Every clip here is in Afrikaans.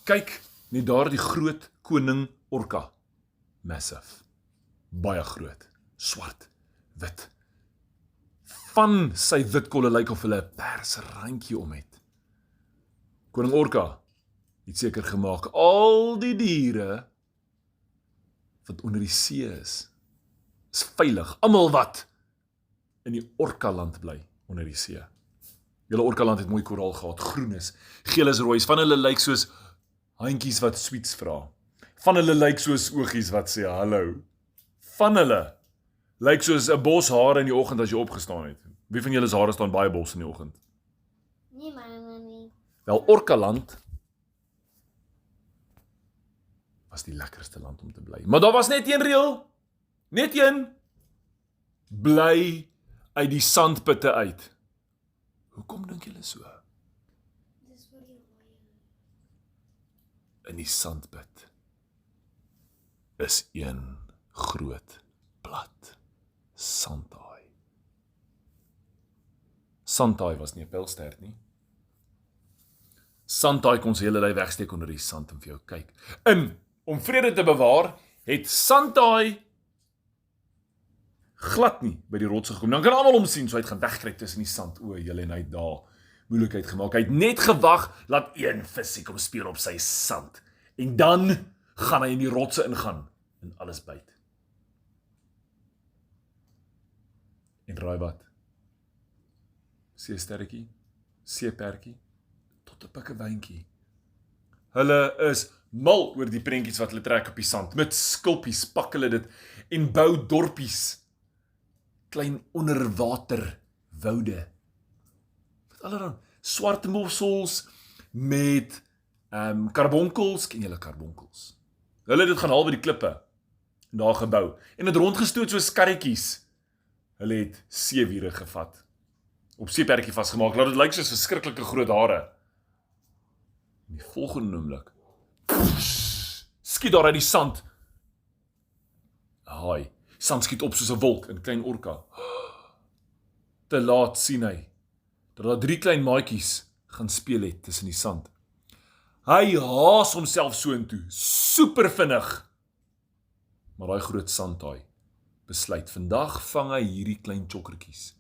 Kyk, net daar die groot koning orka. Massive. Baie groot. Swart, wit. Van sy witkolle lyk of hulle 'n perse randjie om het. Koning Orka het seker gemaak, al die diere wat onder die see is veilig. Almal wat in die Orkaland bly onder die see. Julle Orkaland het mooi koraal gehad, groen is, geel is, rooi is. Van hulle lyk soos handjies wat sweets vra. Van hulle lyk soos oogies wat sê hallo. Van hulle lyk soos 'n bos hare in die oggend as jy opgestaan het. Wie van julle se hare staan baie bos in die oggend? Nee, maar nie. Wel, Orkaland was die lekkerste land om te bly. Maar daar was net een reël. Net een. Bly uit die sandputte uit. Hoekom dink julle so? Dis vir die rooi. In die sandput is een groot plat sandhaai. Sandhaai was nie 'n pylstert nie. Sandhaai kon sy hele lyf wegsteek onder die sand en vir jou kyk. Om vrede te bewaar, het Sandhaai glad nie by die rots gekom. Dan kan almal hom sien, so hy het gaan wegkruip tussen die sand. O, julle, en hy het daar moeilikheid gemaak. Hy het net gewag, laat een visie kom speel op sy sand. En dan gaan hy in die rotse ingaan en alles byt. En raai wat? Seesterretjie, seepertjie, tot 'n pikkewyntjie. Hulle is mal oor die prentjies wat hulle trek op die sand. Met skulpies pak hulle dit en bou dorpies. Klein onderwater woude. Wat allerhande swart mossels met karbonkels. Ken julle karbonkels? Hulle het dit gaan haal by die klippe en daar gebou. En het rondgestoot soos karretjies. Hulle het seewiere gevat. Op seepertjie vasgemaak. Laat dit lyk soos verskriklike groot hare. In die volgende oomblik skiet daar uit die sand. Haai, sand skiet op soos 'n wolk in klein Orka. Te laat sien hy dat daar 3 klein maatjies gaan speel het tussen die sand. Hy haas homself soontoe, super vinnig. Maar daai groot sandhaai besluit, vandag vang hy hierdie klein chokkertjies.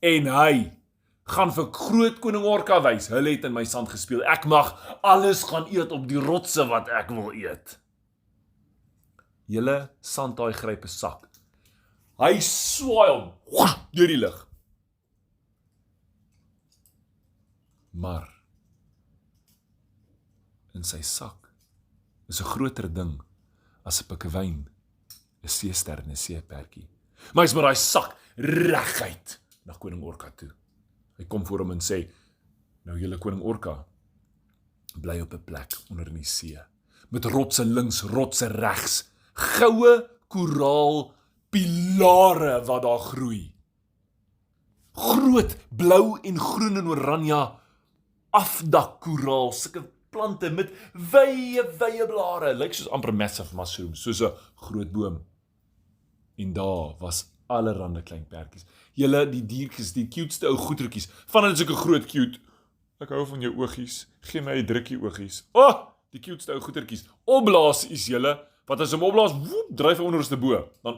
En hy gaan vir groot koning Orka wys, hulle het in my sand gespeel, ek mag alles gaan eet op die rotse wat ek wil eet. Julle sandhaai gryp 'n sak. Hy swaai hom deur die lug. Maar in sy sak is 'n groter ding as 'n pikkewyn, 'n seester en 'n seepertjie. Maar hy's met daai sak reguit na koning Orka toe. Hy kom voor hom en sê, nou julle koning Orka, bly op 'n plek onder in die see, met rotse links, rotse regs, goue koraal pilare wat daar groei. Groot blou en groen en oranje afdak koraal, sulke plante met wye blare, lyk soos amper massive mushrooms, soos 'n groot boom. En daar was allerhande klein pertjies. Julle, die diertjies, die cuteste ou goetertjies, van hulle is sulke groot cute. Ek hou van jou oogies, gee my 'n drukkie oogies. Die cuteste ou goetertjies. Opblaas is julle, wat as hom opblaas, woep, dryf hy onderste bo. Dan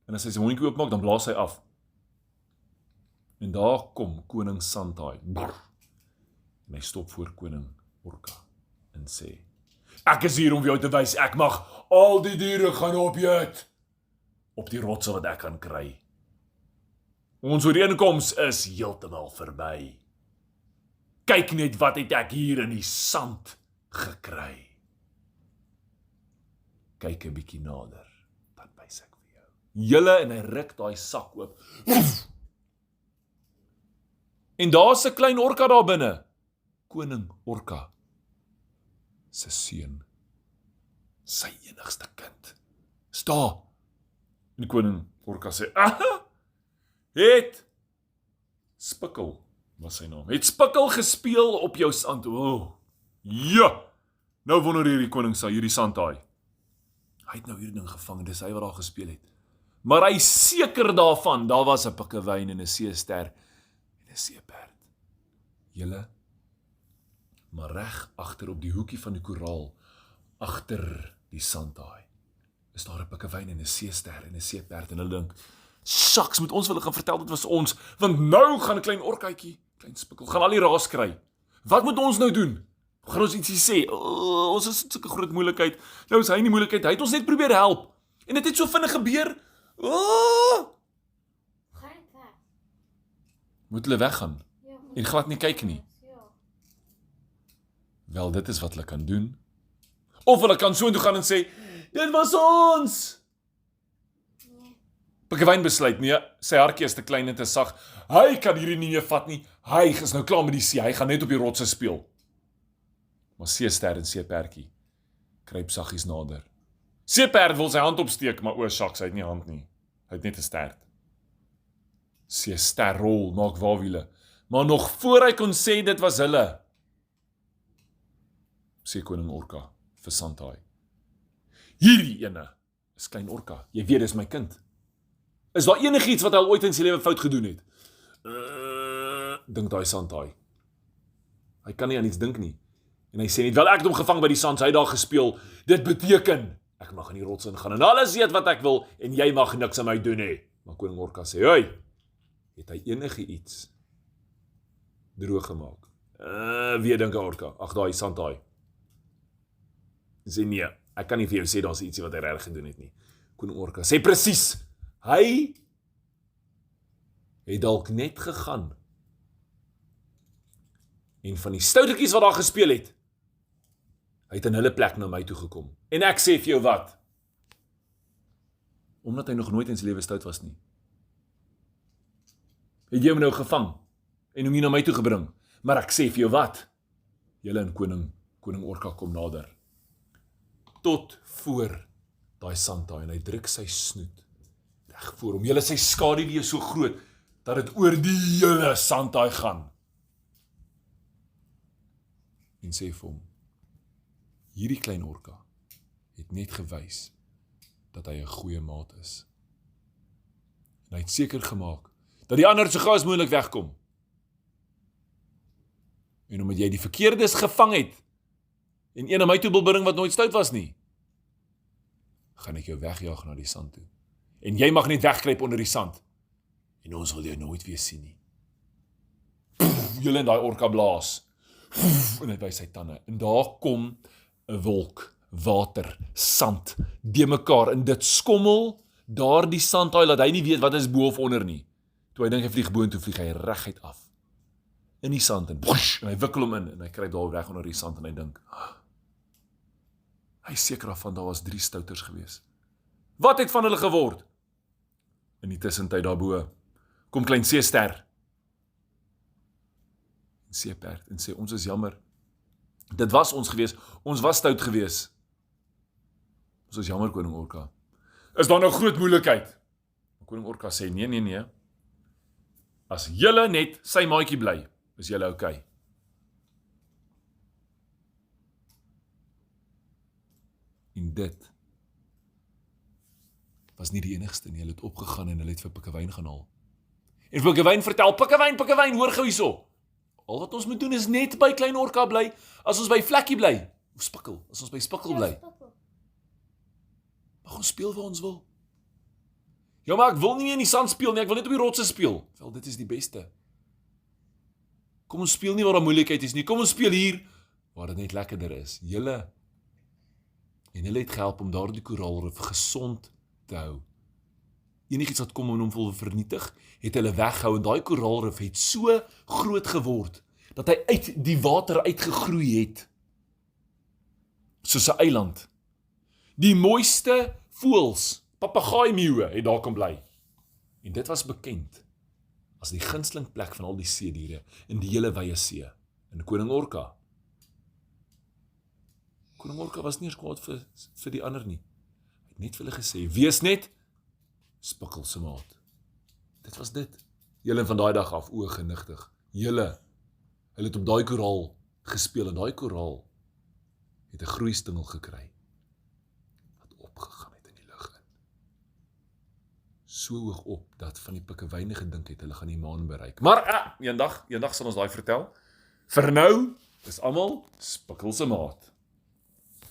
en as hy sy mondjie oopmaak, dan blaas hy af. En daar kom koning Sandhaai. En hy stop voor koning Orka en sê, ek is hier om jou te wys, ek mag al die diere gaan opeet. Op die rotse wat ek kan kry. Ons ooreenkoms is heeltemal verby. Kyk net wat het ek hier in die sand gekry. Kyk 'n bietjie nader, dan wys ek vir jou. Julle, en hy ruk daai sak oop. En daar's 'n klein Orka daar binne. Koning Orka se seun, sy enigste kind. Sta. En koning Orka sê, het Spikkel, was sy naam, het Spikkel gespeel op jou sand. Ja, nou wonder hierdie koning sy, hierdie Sandhaai. Hy het nou hierdie ding gevang, dis hy wat daar gespeel het. Maar hy seker daarvan, daar was 'n pikkewyn en 'n seester en 'n seeperd. Julle, Maar reg agter op die hoekie van die koraal, agter die sandhaai, is daar 'n pikkewyn en 'n seester en 'n seeperd en hulle dink, saks, moet ons hulle gaan vertel dit was ons, want nou gaan 'n klein orkaatjie, klein spikkel, gaan al die raas kry. Wat moet ons nou doen? Gaan ons ietsie sê? Ons is in sulke groot moeilikheid. Nou is hy in die moeilikheid. Hy het ons net probeer help. En dit het so vinnig gebeur. Ga net weg. Moet hulle weggaan Ja, en glad nie kyk nie. Ja. Wel, dit is wat hulle kan doen. Of hulle kan so intoe gaan en sê, dit was ons. Nee. Pikkewyn besluit, nee, sy hartjie is te klein en te sag. Hy kan hierdie nie meer vat nie. Hy is nou klaar met die see. Hy gaan net op die rotse speel. Maar seester en seeperdjie kruip saggies nader. Seeperd wil sy hand opsteek, maar saks, hy het nie hand nie. Hy het net 'n stert. Seester rol, maak waawiele. Maar nog voor hy kon sê dit was hulle, sê koning Orka vir Sandhaai, hierdie ene is klein Orka. Jy weet, dis my kind. Is daar enigiets wat hy al ooit in sy lewe fout gedoen het? Dink daai Sandhaai. Hy kan nie aan iets dink nie. En hy sê net, wel ek het hom gevang by die sand, hy het daar gespeel. Dit beteken, ek mag in die rots ingaan en alles eet wat ek wil, en jy mag niks aan my doen nie. Maar koning Orka sê, hoi, het hy enige iets droog gemaak? Wie dink Orka? Ag, daai Sandhaai. En sê, nee, ek kan nie vir jou sê, daar is ietsie wat hy reg gedoen het nie. Koning Orka sê, presies, hy het dalk net gegaan en van die stoutertjies wat daar gespeel het, hy het in hulle plek na my toe gekom. En ek sê vir jou wat? Omdat hy nog nooit in sy lewe stout was nie. Het jy hom nou gevang en hom hier na my toe gebring. Maar ek sê vir jou wat? Julle en koning Orka kom nader. Tot voor daai Sandhaai en hy druk sy snoet reg voor hom. Julle, sy skaduwee is so groot dat dit oor die hele Sandhaai gaan. En sê vir hom, hierdie klein Orka het net gewys dat hy 'n goeie maat is. En hy het seker gemaak dat die ander so gou as moontlik wegkom. En omdat jy die verkeerdes gevang het en een na my toe wil bring wat nooit stout was nie, gaan ek jou wegjaag na die sand toe. En jy mag net wegkruip onder die sand. En ons wil jou nooit weer sien nie. Julle in daai Orka blaas. En hy wys sy tande. En daar kom 'n wolk, water, sand, de mekaar. En dit skommel daar die Sandhaai, laat hy nie weet wat is bo of onder nie. Toe hy dink hy vlieg boontoe, vlieg hy reguit af. In die sand en hy wikkel hom in en hy kruip daar weg onder die sand en hy dink, hy is seker af van daar was 3 stouters gewees. Wat het van hulle geword? In die tussentyd daarbo kom klein seester en seeperd en sê, ons is jammer. Dit was ons gewees, ons was stout gewees. Ons is jammer, koning Orka. Is daar nou groot moeilikheid? Koning Orka sê, nee. As julle net sy maatjie bly, is julle okay. En dit was nie die enigste nie. Hulle het opgegaan en hulle het vir Pikkewyn gaan haal. En Pikkewyn vertel, Pikkewyn, hoor gou hierso. Al wat ons moet doen is net by klein Orka bly, as ons by Vlekkie bly, of Spikkel, as ons by Spikkel bly. Mag ons speel waar ons wil. Ja, maar ek wil nie in die sand speel nie, ek wil net op die rotse speel. Wel, dit is die beste. Kom ons speel nie waar daar moeilikheid is nie, kom ons speel hier, waar dit net lekkerder is. Julle het gehelp om daardie koraalrif gesond te hou. Enigiets wat kom en hom wil vernietig, het hulle weghou en daai koraalrif het so groot geword, dat hy uit die water uitgegroei het. Soos 'n eiland. Die mooiste voëls, papegaaimeeuwe, het daar kom bly. En dit was bekend as die gunsteling plek van al die seediere in die hele wye see, in koning Orka. Koning Orka was nie eens kwaad vir die ander nie. Hy het net vir hulle gesê, wees net Spikkel se maat. Dit was dit. Julle van daai dag af, genigtig. Hulle het op daai koraal gespeel en daai koraal het 'n groeistingel gekry wat opgegaan het in die lug in. So hoog op dat van die Pikkewyne gedink het hulle gaan die maan bereik. Maar eendag sal ons daai vertel. Vir nou Is almal Spikkel se maat.